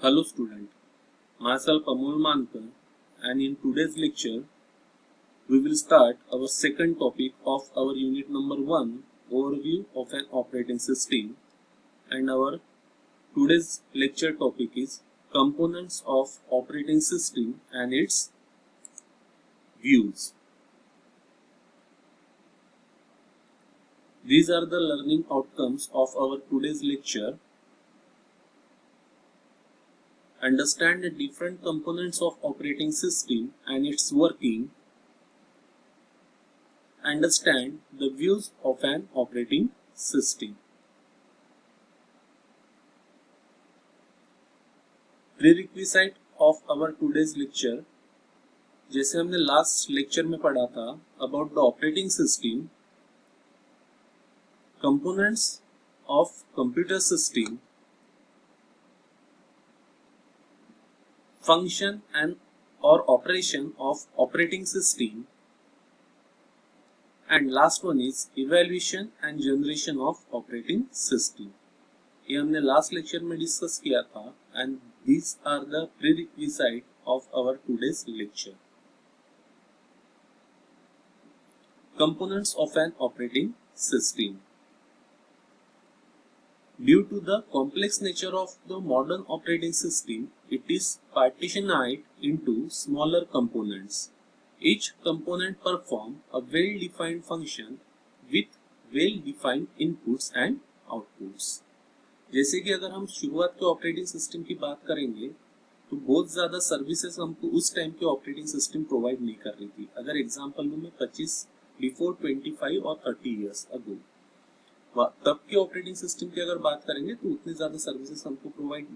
Hello student, myself Amol Mankar, and in today's lecture we will start our second topic of our unit number 1, overview of an operating system, and our today's lecture topic is components of operating system and its views. These are the learning outcomes of our today's lecture. Understand the different components of operating system and its working. Understand the views of an operating system. Prerequisite of our today's lecture, जैसे हमने last lecture में पढ़ा था about the operating system, components of computer system, function and or operation of operating system, and last one is evaluation and generation of operating system. ये हमने last lecture में discuss किया था and these are the prerequisite of our today's lecture. Components of an operating system. Due to the complex nature of the modern operating system, it is partitioned into smaller components. Each component performs a well-defined function with well-defined inputs and outputs. जैसे कि अगर हम शुरुआत के operating system की बात करेंगे तो बहुत ज़्यादा सर्विसेज हमको उस टाइम के ऑपरेटिंग सिस्टम प्रोवाइड नहीं कर रही थी. अगर एग्जांपल लूँ मैं 25 बिफोर 25 और 30 इयर्स अगो, तब के ऑपरेटिंग सिस्टम की अगर बात करेंगे तो उतनी ज़्यादा सर्विसेज हमको प्रोवाइड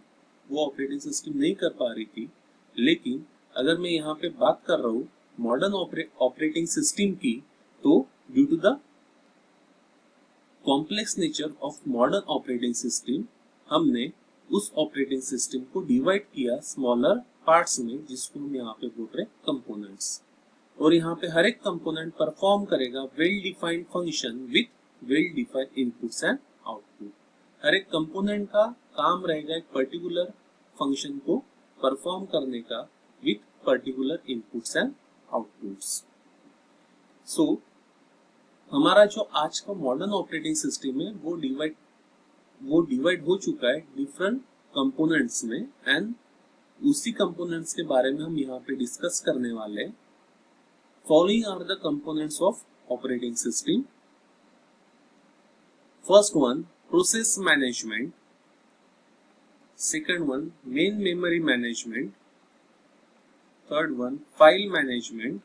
वो ऑपरेटिंग सिस्टम नहीं कर पा रही थी. लेकिन अगर मैं यहाँ पे बात कर रहा हूँ मॉडर्न ऑपरेटिंग सिस्टम की, तो due to the complex nature of modern operating system हमने उस ऑपरेटिंग सिस्टम को डिवाइड किया स्मॉलर पार्ट्स में, जिसको हम यहाँ पे बोल रहे हैं कंपोनेंट्स. और यहाँ पे हर एक कंपोनेंट परफॉर्म करेगा well defined function with well defined inputs and output. हर एक कंपोनेंट का काम रहेगा एक पर्टिकुलर फंक्शन को परफॉर्म करने का with particular inputs and outputs. So हमारा जो आज का मॉडर्न ऑपरेटिंग सिस्टम है वो डिवाइड हो चुका है डिफरेंट कंपोनेंट्स में, एंड उसी कंपोनेंट्स के बारे में हम यहाँ पे डिस्कस करने वाले हैं. Following are the components of operating system. First one process management, second one main memory management, third one file management,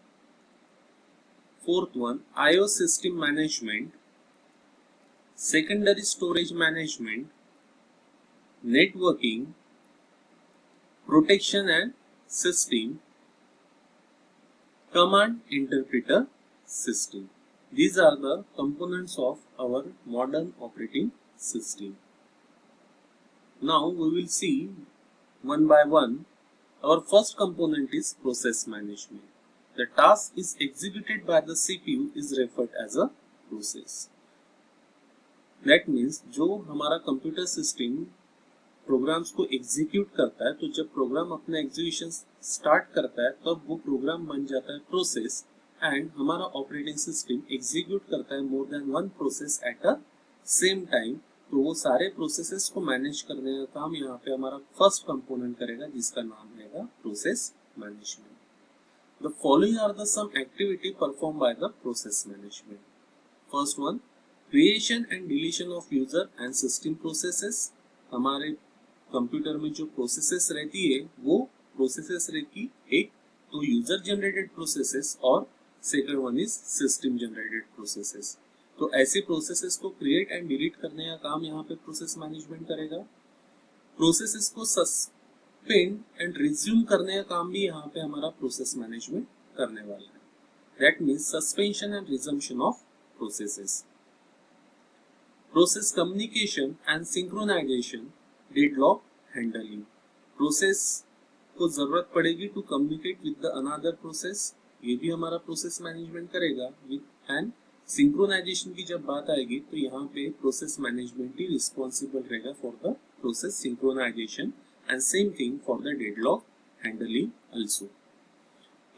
fourth one IO system management, secondary storage management, networking, protection and system, command interpreter system. These are the components of our modern operating system. Now we will see one by one. Our first component is process management. The task is executed by the CPU is referred as a process. That means जो हमारा computer system programmes को execute करता है, तो जब programme अपना execution start करता है तब वो प्रोग्राम बन जाता है प्रोसेस, एंड हमारा ऑपरेटिंग सिस्टम एग्जीक्यूट करता है more than one process at a same time. तो वो सारे प्रोसेसेस को मैनेज करने का काम यहाँ पे हमारा फर्स्ट कंपोनेंट करेगा, जिसका नाम रहेगा process management. The following are the some activity performed by the process management. First one, creation and deletion of user and system processes. हमारे कंप्यूटर में जो प्रोसेसेस रहती है वो प्रोसेसेस रहती एक तो यूजर जनरेटेड प्रोसेसेस और second one is system generated processes. तो ऐसे प्रोसेसेस को क्रिएट एंड डिलीट करने का काम यहाँ पे प्रोसेस मैनेजमेंट करेगा. प्रोसेसेस को सस्पेंड एंड रिज्यूम करने का काम भी यहाँ पे हमारा प्रोसेस मैनेजमेंट करने वाला है. That means suspension and resumption of processes. Process communication and synchronization, deadlock handling. Process को जरूरत पड़ेगी to communicate with the another process, ये भी हमारा प्रोसेस मैनेजमेंट करेगा. विद एंड सिंक्रोनाइजेशन की जब बात आएगी तो यहाँ पे प्रोसेस मैनेजमेंट ही रिस्पॉन्सिबल रहेगा for the process synchronization and same thing for the deadlock handling also.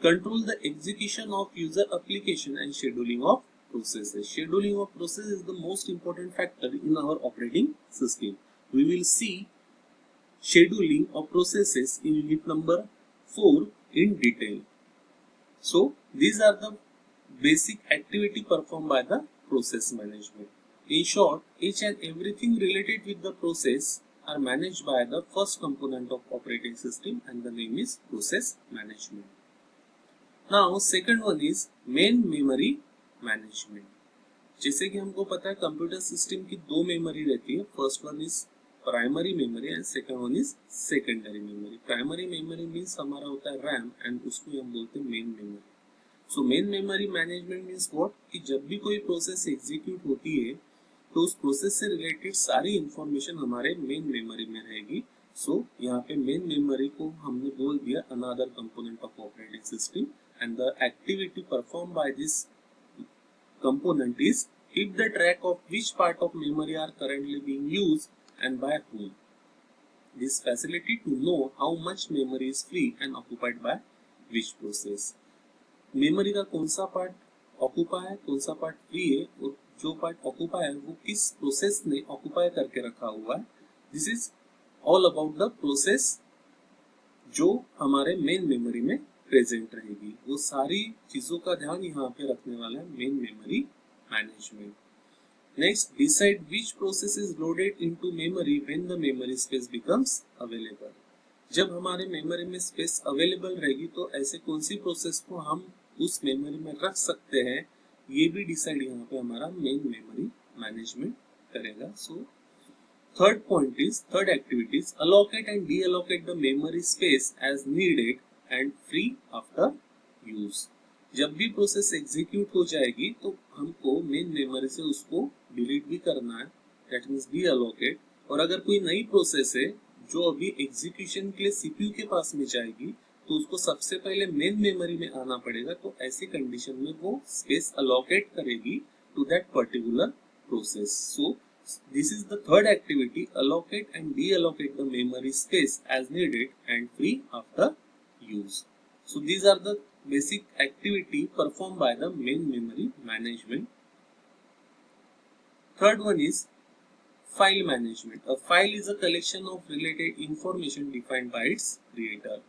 Control the execution of user application and scheduling of processes. Scheduling of process is the most important factor in our operating system. We will see scheduling of processes in unit number 4 in detail. So these are the basic activity performed by the process management. In short, each and everything related with the process are managed by the first component of operating system, and the name is process management. Now second one is main memory management. जैसे कि हमको पता है computer system की दो memory रहती है. First one is primary memory and second one is secondary memory. Primary memory means हमारा होता है रैम एंड उसको हम बोलते हैं main memory. So main memory management means what, कि जब भी कोई प्रोसेस एग्जीक्यूट होती है तो उस प्रोसेस से रिलेटेड सारी इंफॉर्मेशन हमारे मेन मेमोरी में रहेगी. सो यहाँ पे मेन मेमोरी को हमने बोल दिया another component of operating system, and the activity perform by this component is keep the track of which part of memory are currently being used and by whom. This facility to know how much memory is free and occupied by which process. Memory का कौन सा part occupy है, कौन सा part free है, और जो part occupy है वो किस प्रोसेस ने ऑक्यूपाई करके रखा हुआ है. This is all about the process जो हमारे मेन मेमोरी में प्रेजेंट रहेगी. वो सारी चीजों का ध्यान यहाँ पे रखने वाला है main memory management. Next, decide which process is loaded into memory when the memory space becomes available. जब हमारे मेमोरी में स्पेस अवेलेबल रहेगी तो ऐसे कौन सी प्रोसेस को हम उस मेमोरी में रख सकते हैं, ये भी डिसाइड यहाँ पे हमारा मेन मेमोरी मैनेजमेंट करेगा. सो third activity is allocate and deallocate the memory space as needed and free after use. जब भी प्रोसेस एग्जीक्यूट हो जाएगी तो हमको मेन मेमोरी से उसको डिलीट भी करना है, दैट मींस डीअलोकेट. और अगर कोई नई प्रोसेस है जो अभी एग्जीक्यूशन के लिए सीपीयू के पास में जाएगी तो उसको सबसे पहले मेन मेमोरी में आना पड़ेगा. तो ऐसी कंडीशन में वो स्पेस अलोकेट करेगी to that particular process. So this is the third activity, allocate and deallocate the memory space as needed and free after use. So these are the basic activity performed by the main memory management. Third one is file management. A file is a collection of related information defined by its creator.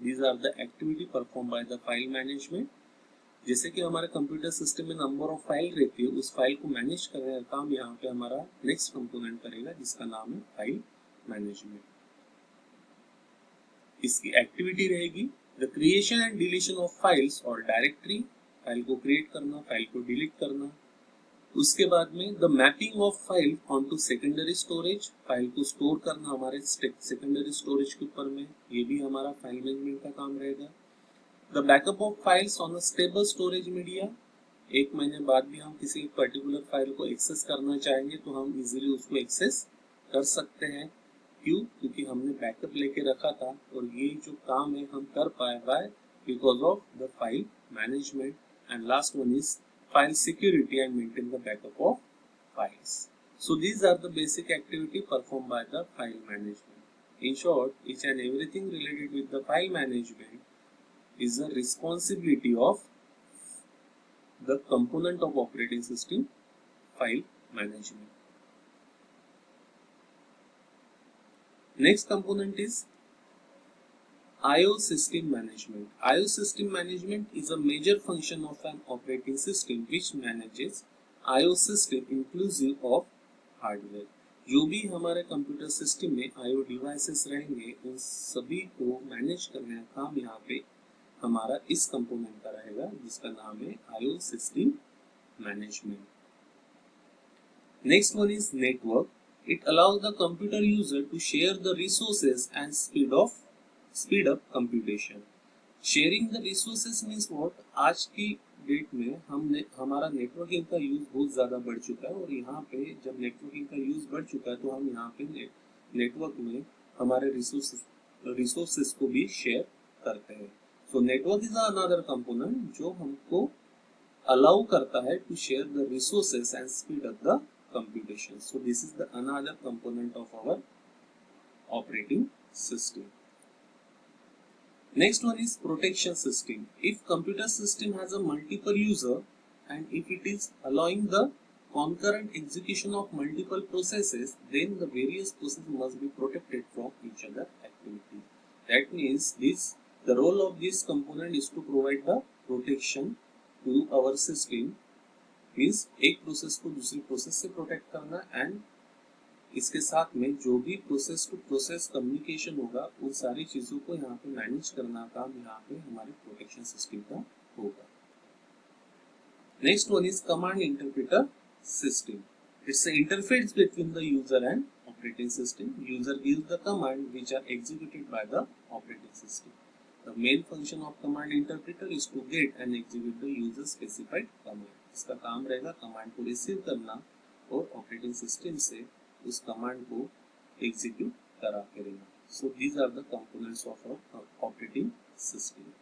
These are the activity performed by the file management. जैसे कि हमारे computer system में number of file रहती है, उस file को manage करने का काम यहाँ पे हमारा नेक्स्ट कंपोनेंट करेगा जिसका नाम है फाइल मैनेजमेंट. इसकी एक्टिविटी रहेगी the creation and deletion of files और डायरेक्टरी. फाइल को क्रिएट करना, फाइल को डिलीट करना. उसके बाद में the mapping of file onto secondary storage. File को स्टोर करना हमारे सेकेंडरी स्टोरेज के ऊपर में, ये भी हमारा फाइल मैनेजमेंट का काम रहेगा. The backup of files on a stable storage media. एक महीने बाद भी हम किसी पर्टिकुलर फाइल को एक्सेस करना चाहेंगे तो हम इजीली उसको एक्सेस कर सकते हैं. क्यों? क्योंकि हमने बैकअप लेके रखा था और ये जो काम है हम कर पाए by because of the file management. And last one is file security and maintain the backup of files. So these are the basic activity perform by the file management. In short, each and everything related with the file management is the responsibility of the component of operating system, file management. Next component is I/O system management. I/O system management is a major function of an operating system which manages I/O system inclusive of hardware. जो भी हमारे computer system में I/O devices रहेंगे उन सभी को manage करने का काम यहाँ पे हमारा इस कंपोनेंट का रहेगा जिसका नाम है I/O system management. Next one is network. It allows the computer user to share the resources and speed up computation. Sharing the resources means what, आज की डेट में हमारा नेटवर्किंग का यूज बहुत ज्यादा बढ़ चुका है और यहाँ पे जब नेटवर्किंग का यूज बढ़ चुका है तो हम यहाँ पे नेटवर्क में हमारे रिसोर्सेज को भी शेयर करते हैं. So network is another component जो हमको allow करता है to share the resources and speed up the computation. So this is the another component of our operating system. Next one is protection system. If computer system has a multiple user and if it is allowing the concurrent execution of multiple processes, then the various processes must be protected from each other activity. That means the role of this component is to provide the protection to our system. Means एक process को दूसरी process से protect करना and इसके साथ में जो भी प्रोसेस टू प्रोसेस कम्युनिकेशन होगा उन सारी चीजों को यहाँ पे मैनेज करना काम यहाँ पे हमारे प्रोटेक्शन सिस्टम का होगा. Next one is command interpreter system. It's an interface between the user and operating system. User gives the command which are executed by the operating system. The main function of command interpreter is to get and execute the user specified command. इसका काम रहेगा command को receive करना और operating system से उस command को execute करा करेगा. So these are the components of our operating system.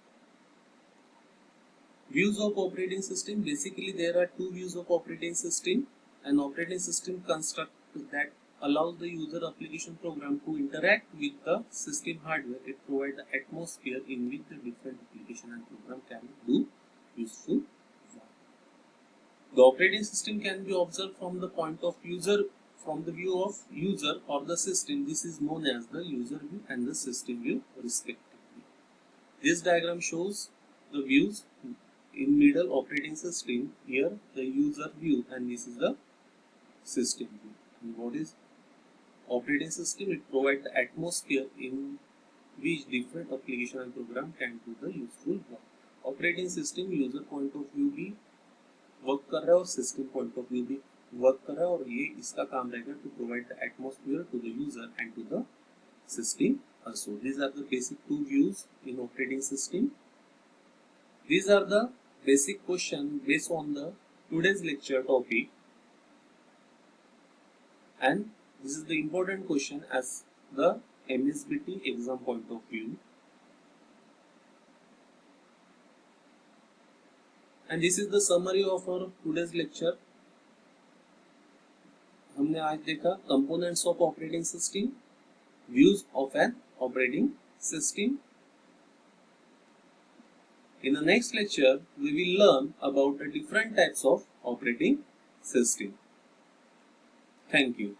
Views of operating system. Basically, there are two views of operating system. An operating system construct that allows the user application program to interact with the system hardware. It provides the atmosphere in which the different application and program can do useful work. The operating system can be observed from the point of user, from the view of user or the system. This is known as the user view and the system view respectively. This diagram shows the views. In middle operating system, here the user view and this is the system view. And what is operating system? It provides the atmosphere in which different application and program can do the useful work. Operating system user point of view भी work कर रहा है और system point of view भी work कर रहा है और ये इसका काम रहेगा to provide the atmosphere to the user and to the system also. These are the basic two views in operating system. These are the basic question based on the today's lecture topic, and this is the important question as the MSBT exam point of view. And this is the summary of our today's lecture. हमने आज देखा components of operating system, views of an operating system. In the next lecture, we will learn about the different types of operating system. Thank you.